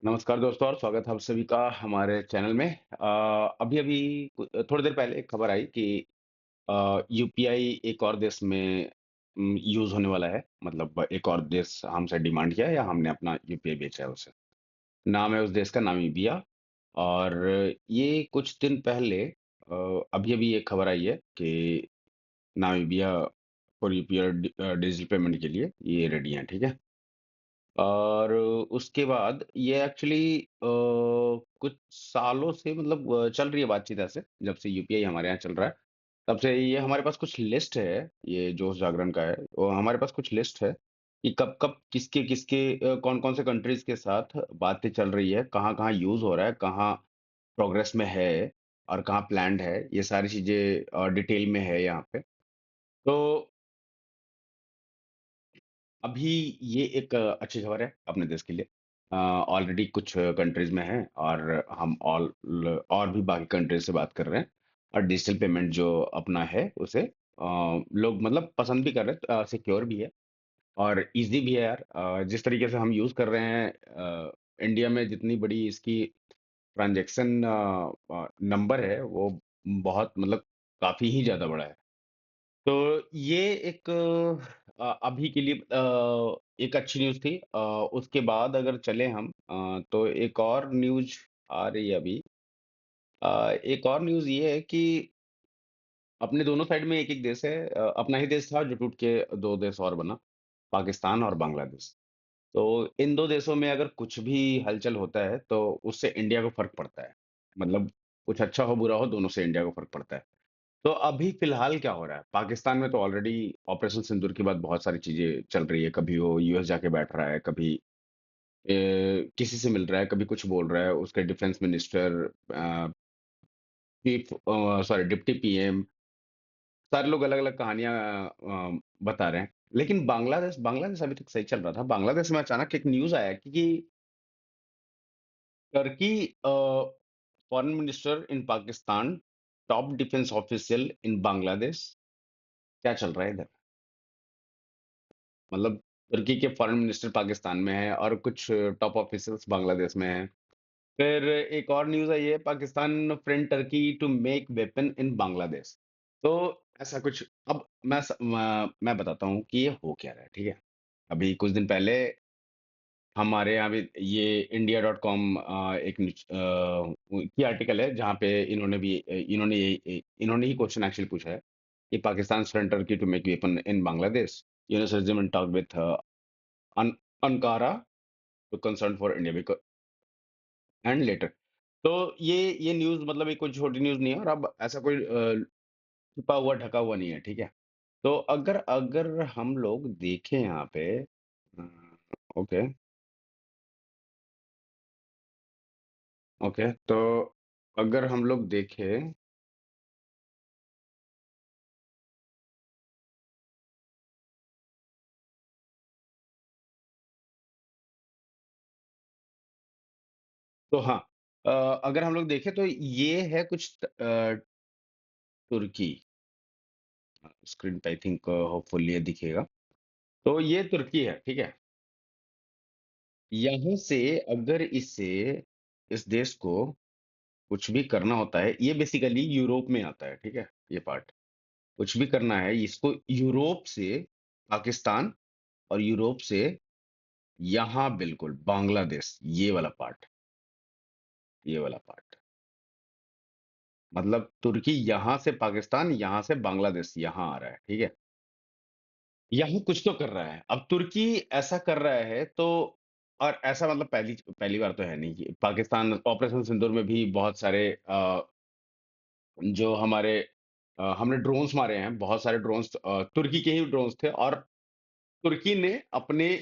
नमस्कार दोस्तों और स्वागत है आप सभी का हमारे चैनल में। अभी-अभी थोड़ी देर पहले एक खबर आई कि यूपीआई एक और देश में यूज़ होने वाला है। मतलब एक और देश हमसे डिमांड किया है या हमने अपना यूपीआई बेचा है उसे। नाम है उस देश का नामीबिया। और ये कुछ दिन पहले अभी-अभी एक खबर आई है कि Namibia for UPI digital payment के लिए ये रेडी हैं, ठीक है? और उसके बाद ये एक्चुअली कुछ सालों से मतलब चल रही है बातचीत ऐसे, जब से यूपीआई हमारे यहाँ चल रहा है, तब से ये हमारे पास कुछ लिस्ट है, ये जोश जागरण का है, वो हमारे पास कुछ लिस्ट है कि कब-कब, किसके-किसके कौन-कौन से कंट्रीज़ के साथ बातें चल रही है, कहाँ-कहाँ यूज़ हो रहा है, कहाँ प्रोग्रेस में है और कहाँ प्लान्ड है, ये सारी चीज़ें डिटेल में है यहाँ पे। तो अभी ये एक अच्छी खबर है अपने देश के लिए। ऑलरेडी कुछ कंट्रीज़ में है और हम और भी बाकी कंट्रीज़ से बात कर रहे हैं और डिजिटल पेमेंट जो अपना है उसे लोग मतलब पसंद भी कर रहे हैं, सिक्योर भी है और ईज़ी भी है यार। जिस तरीके से हम यूज़ कर रहे हैं, इंडिया में जितनी बड़ी इसकी ट्रांज़ैक्शन नंबर है वो बहुत मतलब काफ़ी ही ज़्यादा बड़ा है। तो ये एक अभी के लिए एक अच्छी न्यूज़ थी। उसके बाद अगर चले हम तो एक और न्यूज़ आ रही है अभी। एक और न्यूज़ ये है कि अपने दोनों साइड में एक-एक देश है। अपना ही देश था जो टूट के 2 देश और बना, पाकिस्तान और बांग्लादेश। तो इन 2 देशों में अगर कुछ भी हलचल होता है तो उससे इंडिया को फ़र्क पड़ता है। मतलब कुछ अच्छा हो, बुरा हो, दोनों से इंडिया को फ़र्क पड़ता है। तो अभी फ़िलहाल क्या हो रहा है? पाकिस्तान में तो ऑलरेडी ऑपरेशन सिंदूर के बाद बहुत सारी चीज़ें चल रही है। कभी वो यूएस जाके बैठ रहा है, कभी किसी से मिल रहा है, कभी कुछ बोल रहा है। उसके defence minister, sorry deputy PM, सारे लोग अलग-अलग कहानियाँ बता रहे हैं। लेकिन बांग्लादेश बांग्लादेश अभी तक सही चल रहा था। बांग्लादेश में अचानक एक न्यूज़ आया कि Turkey foreign minister in Pakistan, top defence official in Bangladesh. क्या चल रहा है इधर? मतलब तुर्की के फॉरेन मिनिस्टर पाकिस्तान में है और कुछ टॉप ऑफिशियल्स बांग्लादेश में हैं। फिर एक और न्यूज़ आई है, Pakistan friend Turkey to make weapon in Bangladesh. तो ऐसा कुछ अब मैं बताता हूँ कि ये हो क्या रहा है, ठीक है? अभी कुछ दिन पहले हमारे यहाँ भी ये इंडिया डॉट कॉम एक की आर्टिकल है जहाँ पे इन्होंने ही क्वेश्चन एक्चुअली पूछा है कि Pakistan friend Turkey to make weapon in Bangladesh, US regiment talk with an Ankara to concern for India because and letter. तो ये न्यूज़ मतलब ये कोई छोटी न्यूज़ नहीं है और अब ऐसा कोई छुपा हुआ, ढका हुआ नहीं है, ठीक है? तो अगर अगर हम लोग देखें यहाँ पे ओके, ओके, तो अगर हम लोग देखें तो हाँ, अगर हम लोग देखें तो ये है कुछ तुर्की। स्क्रीन पे आई थिंक होपफुली ये दिखेगा। तो ये तुर्की है, ठीक है? यहाँ से अगर इस देश को कुछ भी करना होता है, ये बेसिकली यूरोप में आता है, ठीक है? ये पार्ट। कुछ भी करना है इसको यूरोप से पाकिस्तान और यूरोप से यहाँ बिल्कुल बांग्लादेश, ये वाला पार्ट। मतलब तुर्की यहाँ से पाकिस्तान, यहाँ से बांग्लादेश, यहाँ आ रहा है, ठीक है? यहाँ कुछ तो कर रहा है। अब तुर्की ऐसा कर रहा है तो और ऐसा मतलब पहली पहली बार तो है नहीं कि पाकिस्तान ऑपरेशन सिंदूर में भी बहुत सारे जो हमारे हमने ड्रोन्स मारे हैं, बहुत सारे ड्रोन्स तुर्की के ही ड्रोन्स थे और तुर्की ने अपने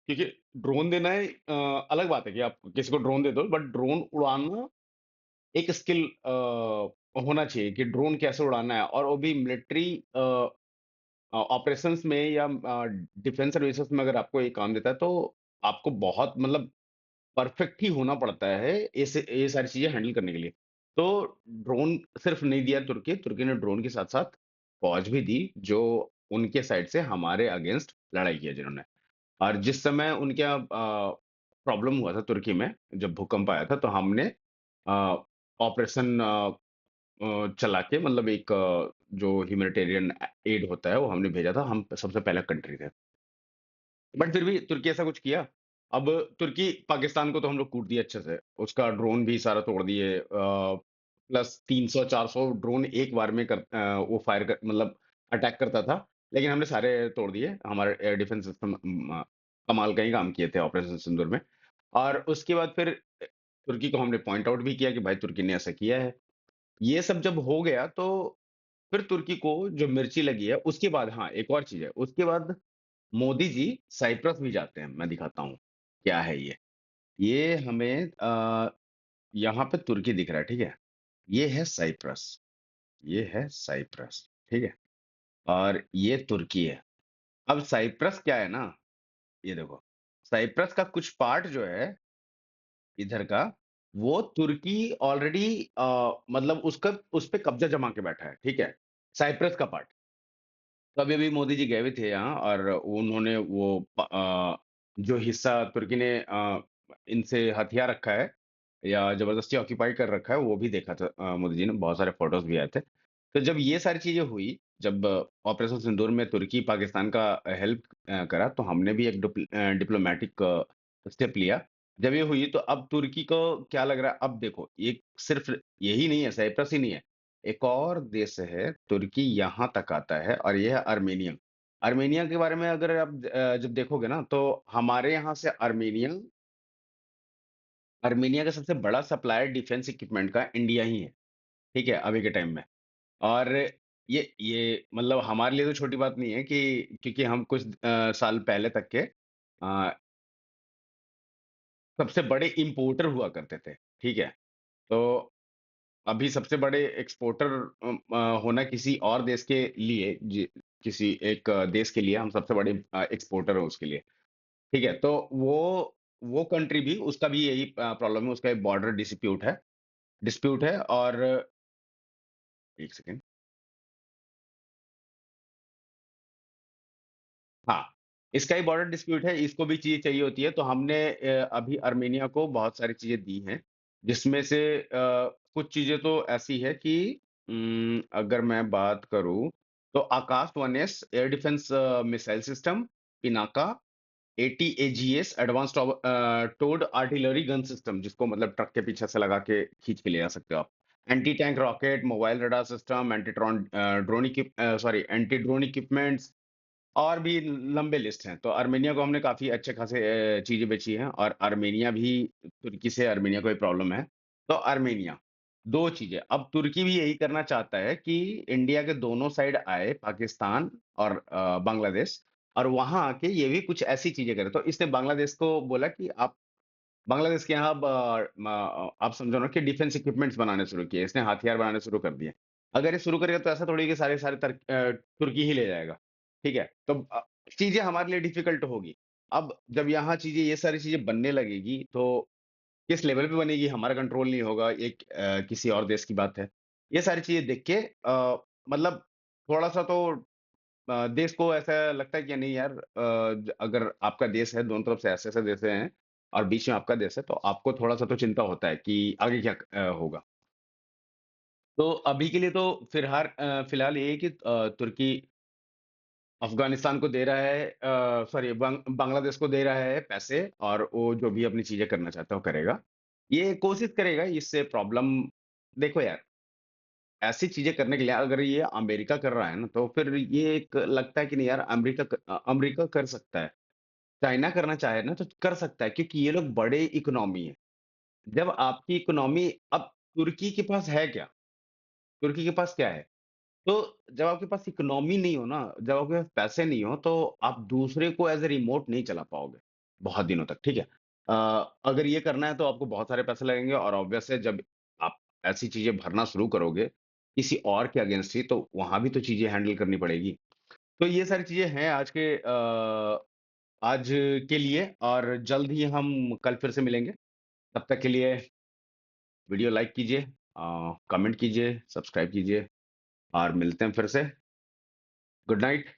क्योंकि ड्रोन देना है, अलग बात है कि आप किसी को ड्रोन दे दो, बट ड्रोन उड़ाना एक स्किल होना चाहिए कि ड्रोन कैसे उड़ाना है और वो भी मिलिट्री ऑपरेशंस में या डिफेंस सर्विसेज में अगर आपको ये काम देता है तो आपको बहुत मतलब परफेक्ट ही होना पड़ता है ये सारी चीजें हैंडल करने के लिए। तो ड्रोन सिर्फ नहीं दिया तुर्की, तुर्की ने ड्रोन के साथ-साथ फौज भी दी जो उनके साइड से हमारे अगेंस्ट लड़ाई किया जिन्होंने। और जिस समय उनके यहाँ प्रॉब्लम हुआ था तुर्की में, जब भूकंप आया था, तो हमने ऑपरेशन चला के मतलब एक जो ह्यूमैनिटेरियन एड होता है, वो हमने भेजा था। हम सबसे पहला कंट्री थे। बट फिर भी तुर्की ऐसा कुछ किया। अब तुर्की पाकिस्तान को तो हम लोग कूट दिए अच्छे से। उसका ड्रोन भी सारा तोड़ दिए, प्लस 300-400 ड्रोन एक बार में वो फायर कर मतलब अटैक करता था। लेकिन हमने सारे तोड़ दिए। हमारे एयर डिफेंस सिस्टम कमाल का ही काम किए थे ऑपरेशन सिंदूर में। और उसके बाद फिर तुर्की को हमने पॉइंट आउट भी किया कि भाई तुर्की ने ऐसा किया है। ये सब जब हो गया तो फिर तुर्की को जो मिर्ची लगी है, उसके बाद हाँ, एक और चीज़ है। उसके बाद मोदी जी साइप्रस भी जाते हैं, मैं दिखाता हूँ, क्या है ये। ये हमें यहाँ पे तुर्की दिख रहा है, ठीक है? ये है साइप्रस, ये है साइप्रस, ठीक है? और ये तुर्की है। अब साइप्रस क्या है ना, ये देखो, साइप्रस का कुछ पार्ट जो है इधर का, वो तुर्की ऑलरेडी मतलब उसका उस पे कब्ज़ा जमा के बैठा है, ठीक है? साइप्रस का पार्ट। तो अभी-अभी मोदी जी गए हुए थे यहाँ और उन्होंने जो हिस्सा तुर्की ने इनसे हथिया रखा है या ज़बरदस्ती ऑक्यूपाई कर रखा है, वो भी देखा था मोदी जी ने, बहुत सारे फ़ोटोज़ भी आए थे। तो जब ये सारी चीज़ें हुई, जब ऑपरेशन सिंदूर में तुर्की पाकिस्तान का हेल्प करा, तो हमने भी एक डिप्लोमैटिक स्टेप लिया। जब ये हुई, तो अब तुर्की को क्या लग रहा है, अब देखो, ये सिर्फ़ यही नहीं है, साइप्रस ही नहीं है। एक और देश है, तुर्की यहाँ तक आता है और ये है अर्मेनिया। अर्मेनिया के बारे में अगर आप जब देखोगे ना तो हमारे यहाँ से अर्मेनिया अर्मेनिया का सबसे बड़ा सप्लायर डिफेंस इक्विपमेंट का इंडिया ही है, ठीक है? अभी के टाइम में। और ये मतलब हमारे लिए तो छोटी बात नहीं है कि क्योंकि हम कुछ साल पहले तक के सबसे बड़े इम्पोर्टर हुआ करते थे, ठीक है? तो अभी सबसे बड़े एक्सपोर्टर होना किसी और देश के लिए किसी एक देश के लिए हम सबसे बड़े एक्सपोर्टर हैं उसके लिए, ठीक है? तो वो कंट्री भी उसका भी यही प्रॉब्लम है, उसका एक बॉर्डर डिस्प्यूट है और 1 सेकंड। हाँ, इसका ही बॉर्डर डिस्प्यूट है, इसको भी चीज़ें चाहिए होती है, तो हमने अभी अर्मेनिया को बहुत सारी चीज़ें दी हैं, जिसमें से कुछ चीज़ें तो ऐसी है कि अगर मैं बात करूँ, तो Akash 1S air defence missile system, Pinaka, ATAGS advanced towed artillery gun system, जिसको मतलब ट्रक के पीछे से लगा के खींच के ले जा सकते हो आप। Anti tank rocket, mobile radar system, anti drone equipments और भी लंबे लिस्ट हैं। तो अर्मेनिया को हमने काफ़ी अच्छे खासे चीज़ें बेची हैं और अर्मेनिया भी तुर्की से अर्मेनिया को भी प्रॉब्लम है। तो अर्मेनिया, 2 चीज़ें। अब तुर्की भी यही करना चाहता है कि इंडिया के दोनों साइड आए, पाकिस्तान और बांग्लादेश और वहाँ आके ये भी कुछ ऐसी चीज़ें करे। तो इसने बांग्लादेश को बोला कि आप बांग्लादेश के यहाँ अब आप समझो ना कि डिफेंस इक्विपमेंट्स बनाने शुरू किए, इसने हथियार बनाने शुरू कर दिए। अगर ये शुरू करेगा तो ऐसा थोड़ी है कि सारे-सारे तुर्की ही ले जाएगा, ठीक है? तो चीज़ें हमारे लिए डिफ़िकल्ट होगी। अब जब यहाँ चीज़ें ये सारी चीज़ें बनने लगेगी तो किस लेवल पे बनेगी हमारा कंट्रोल नहीं होगा, एक किसी और देश की बात है। ये सारी चीज़ें देख के मतलब थोड़ा-सा तो देश को ऐसा लगता है कि नहीं यार, अगर आपका देश है, दोनों तरफ से ऐसे-ऐसे देश हैं और बीच में आपका देश है, तो आपको थोड़ा-सा तो चिंता होता है कि आगे क्या होगा। तो अभी के लिए तो फिलहाल ये है कि तुर्की अफ़गानिस्तान को दे रहा है, सॉरी, बांग्लादेश को दे रहा है पैसे और वो जो भी अपनी चीज़ें करना चाहता है, वो करेगा। ये कोशिश करेगा, इससे प्रॉब्लम देखो यार, ऐसी चीज़ें करने के लिए अगर ये अमेरिका कर रहा है ना, तो फिर ये एक लगता है कि नहीं यार, अमेरिका कर सकता है। चाइना करना चाहे ना तो कर सकता है क्योंकि ये लोग बड़े इकोनॉमी है। जब आपकी इकोनॉमी अब तुर्की के पास है क्या? तुर्की के पास क्या है? तो जब आपके पास इकोनॉमी नहीं हो ना, जब आपके पास पैसे नहीं हो तो आप दूसरे को एज़ अ रिमोट नहीं चला पाओगे, बहुत दिनों तक, ठीक है? अगर ये करना है तो आपको बहुत सारे पैसे लगेंगे और ऑब्वियस है जब आप ऐसी चीज़ें भरना शुरू करोगे, किसी और के अगेंस्ट ही तो वहाँ भी तो चीज़ें हैंडल करनी पड़ेगी। तो ये सारी चीज़ें हैं आज के लिए और जल्द ही हम कल फिर से मिलेंगे। तब तक के लिए वीडियो लाइक कीजिए, कमेंट कीजिए, सब्सक्राइब कीजिए और मिलते हैं फिर से। Good night.